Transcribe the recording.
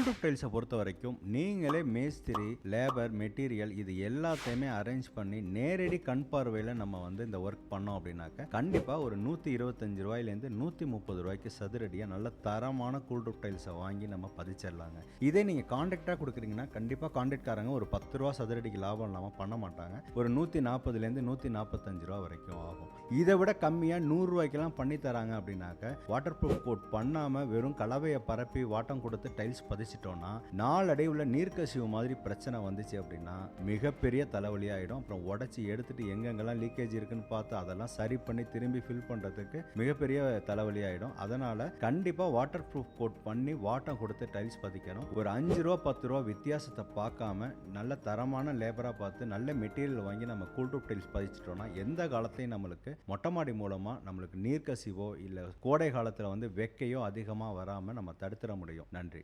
ரூப் டைல்ஸை பொறுத்த வரைக்கும் நீங்களே மேஸ்திரி, லேபர், மெட்டீரியல் இது எல்லாத்தையுமே அரேஞ்ச் பண்ணி நேரடி கண் பார்வையில் நம்ம இந்த ஒர்க் பண்ணோம் அப்படின்னாக்க கண்டிப்பாக ஒரு 125 ரூபாயிலேருந்து 130 ரூபாய்க்கு சதுரடியாக நல்ல தரமான ரூப் டைல்ஸை வாங்கி நம்ம பதிச்சிடலாங்க. இதே நீங்கள் கான்ட்ராக்டாக கொடுக்குறீங்கன்னா கண்டிப்பாக கான்ட்ராக்ட்காரங்க ஒரு 10 ரூபா சதுரடிக்கு லாபம் இல்லாமல் பண்ண மாட்டாங்க. ஒரு 140லேருந்து 145 ரூபா வரைக்கும் ஆகும். இதை விட கம்மியாக 100 ரூபாய்க்கெல்லாம் பண்ணி தராங்க அப்படின்னாக்க வாட்டர் ப்ரூஃப் கோட் பண்ணாமல் வெறும் கலவையை பரப்பி வாட்டம் கொடுத்து டைல்ஸ் பதிச்சிட்டோம்னா நாளடைவுல நீர்க்கசிவு மாதிரி பிரச்சனை வந்துச்சு அப்படின்னா மிகப்பெரிய தலைவலி ஆயிடும். அப்புறம் உடைச்சி எடுத்துட்டு எங்கெங்கெல்லாம் லீக்கேஜ் இருக்குன்னு பார்த்து அதெல்லாம் சரி பண்ணி திரும்பி ஃபில் பண்றதுக்கு மிகப்பெரிய தலைவலி ஆயிடும். அதனால கண்டிப்பா வாட்டர் ப்ரூஃப் கோட் பண்ணி வாட்டம் கொடுத்து டைல்ஸ் பதிக்கணும். ஒரு 5 ரூபா 10 ரூபா வித்தியாசத்தை பார்க்காம நல்ல தரமான லேபரா பார்த்து நல்ல மெட்டீரியல் வாங்கி நம்ம ரூப் டைல்ஸ் பதிச்சிட்டோம்னா எந்த காலத்தையும் நம்மளுக்கு மொட்டை மாடி மூலமா நம்மளுக்கு நீர்க்கசிவோ இல்ல கோடை காலத்துல வெக்கையோ அதிகமா வராம நம்ம தடுத்துட முடியும். நன்றி.